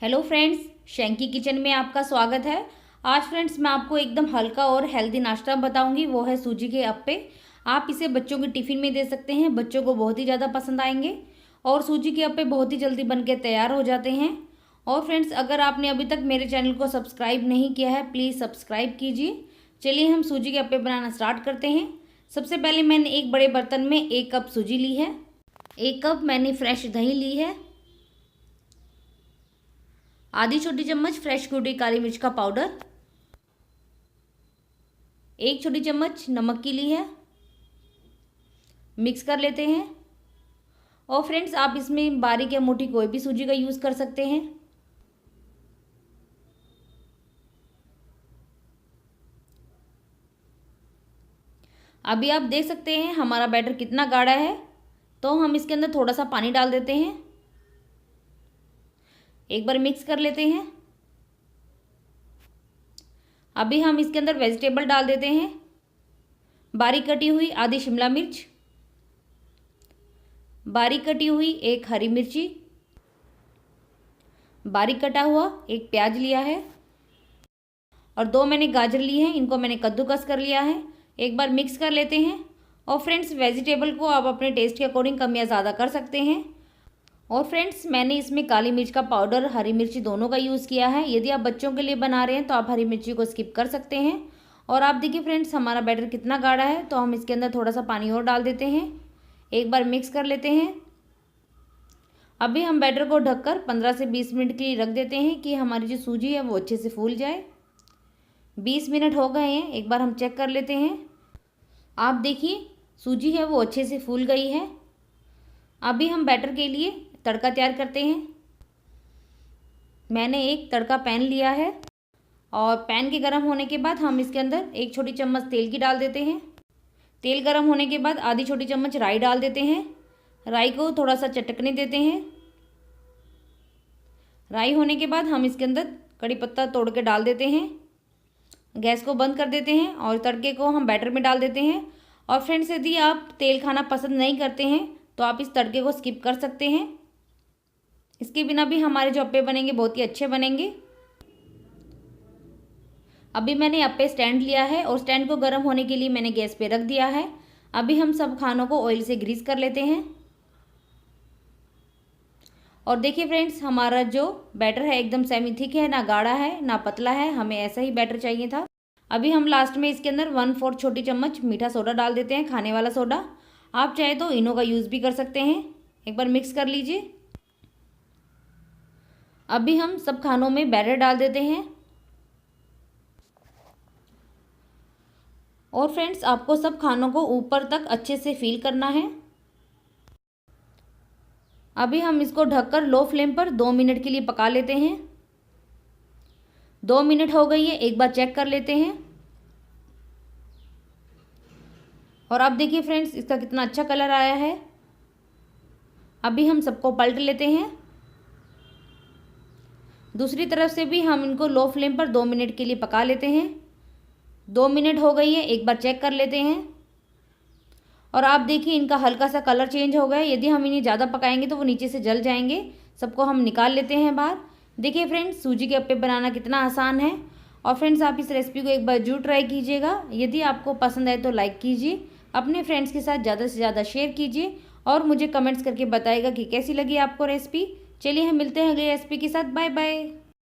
Hello friends, Shanky kitchen में आपका स्वागत है। आज फ्रेंड्स मैं आपको एकदम हल्का और हेल्दी नाश्ता बताऊंगी, वो है सूजी के अप्पे। आप इसे बच्चों के टिफ़िन में दे सकते हैं, बच्चों को बहुत ही ज़्यादा पसंद आएंगे और सूजी के अप्पे बहुत ही जल्दी बनके तैयार हो जाते हैं। और फ्रेंड्स, अगर आपने अभी तक मेरे चैनल को सब्सक्राइब नहीं किया है, प्लीज़ सब्सक्राइब कीजिए। चलिए हम सूजी के अप्पे बनाना स्टार्ट करते हैं। सबसे पहले मैंने एक बड़े बर्तन में 1 कप सूजी ली है, 1 कप मैंने फ्रेश दही ली है, आधी छोटी चम्मच फ्रेश कुटी काली मिर्च का पाउडर, 1 छोटी चम्मच नमक की ली है। मिक्स कर लेते हैं। और फ्रेंड्स, आप इसमें बारीक या मोटी कोई भी सूजी का यूज़ कर सकते हैं। अभी आप देख सकते हैं हमारा बैटर कितना गाढ़ा है, तो हम इसके अंदर थोड़ा सा पानी डाल देते हैं। एक बार मिक्स कर लेते हैं। अभी हम इसके अंदर वेजिटेबल डाल देते हैं। बारीक कटी हुई आधी शिमला मिर्च, बारीक कटी हुई 1 हरी मिर्ची, बारीक कटा हुआ 1 प्याज लिया है और 2 मैंने गाजर ली है, इनको मैंने कद्दूकस कर लिया है। एक बार मिक्स कर लेते हैं। और फ्रेंड्स, वेजिटेबल को आप अपने टेस्ट के अकॉर्डिंग कम या ज़्यादा कर सकते हैं। और फ्रेंड्स, मैंने इसमें काली मिर्च का पाउडर, हरी मिर्ची दोनों का यूज़ किया है। यदि आप बच्चों के लिए बना रहे हैं तो आप हरी मिर्ची को स्किप कर सकते हैं। और आप देखिए फ्रेंड्स, हमारा बैटर कितना गाढ़ा है, तो हम इसके अंदर थोड़ा सा पानी और डाल देते हैं। एक बार मिक्स कर लेते हैं। अभी हम बैटर को ढककर 15 से 20 मिनट के लिए रख देते हैं कि हमारी जो सूजी है वो अच्छे से फूल जाए। 20 मिनट हो गए हैं, एक बार हम चेक कर लेते हैं। आप देखिए सूजी है वो अच्छे से फूल गई है। अभी हम बैटर के लिए तड़का तैयार करते हैं। मैंने एक तड़का पैन लिया है और पैन के गर्म होने के बाद हम इसके अंदर 1 छोटी चम्मच तेल की डाल देते हैं। तेल गर्म होने के बाद आधी छोटी चम्मच राई डाल देते हैं। राई को थोड़ा सा चटकने देते हैं। राई होने के बाद हम इसके अंदर कड़ी पत्ता तोड़ के डाल देते हैं। गैस को बंद कर देते हैं और तड़के को हम बैटर में डाल देते हैं। और फ्रेंड्स, यदि आप तेल खाना पसंद नहीं करते हैं तो आप इस तड़के को स्किप कर सकते हैं। इसके बिना भी हमारे जो अप्पे बनेंगे बहुत ही अच्छे बनेंगे। अभी मैंने अप्पे स्टैंड लिया है और स्टैंड को गर्म होने के लिए मैंने गैस पे रख दिया है। अभी हम सब खानों को ऑयल से ग्रीस कर लेते हैं। और देखिए फ्रेंड्स, हमारा जो बैटर है एकदम सेमी थिक है, ना गाढ़ा है ना पतला है, हमें ऐसा ही बैटर चाहिए था। अभी हम लास्ट में इसके अंदर 1/4 छोटी चम्मच मीठा सोडा डाल देते हैं, खाने वाला सोडा। आप चाहे तो इनो का यूज़ भी कर सकते हैं। एक बार मिक्स कर लीजिए। अभी हम सब खानों में बैटर डाल देते हैं। और फ्रेंड्स, आपको सब खानों को ऊपर तक अच्छे से फिल करना है। अभी हम इसको ढककर लो फ्लेम पर 2 मिनट के लिए पका लेते हैं। 2 मिनट हो गई है, एक बार चेक कर लेते हैं। और अब देखिए फ्रेंड्स, इसका कितना अच्छा कलर आया है। अभी हम सबको पलट लेते हैं। दूसरी तरफ से भी हम इनको लो फ्लेम पर 2 मिनट के लिए पका लेते हैं। 2 मिनट हो गई है, एक बार चेक कर लेते हैं। और आप देखिए इनका हल्का सा कलर चेंज हो गया है। यदि हम इन्हें ज़्यादा पकाएंगे तो वो नीचे से जल जाएंगे। सबको हम निकाल लेते हैं बाहर। देखिए फ्रेंड्स, सूजी के अप्पे बनाना कितना आसान है। और फ्रेंड्स, आप इस रेसिपी को एक बार जरूर ट्राई कीजिएगा। यदि आपको पसंद आए तो लाइक कीजिए, अपने फ्रेंड्स के साथ ज़्यादा से ज़्यादा शेयर कीजिए और मुझे कमेंट्स करके बताइएगा कि कैसी लगी आपको रेसिपी। चलिए हम मिलते हैं अगली रेसिपी के साथ। Bye bye.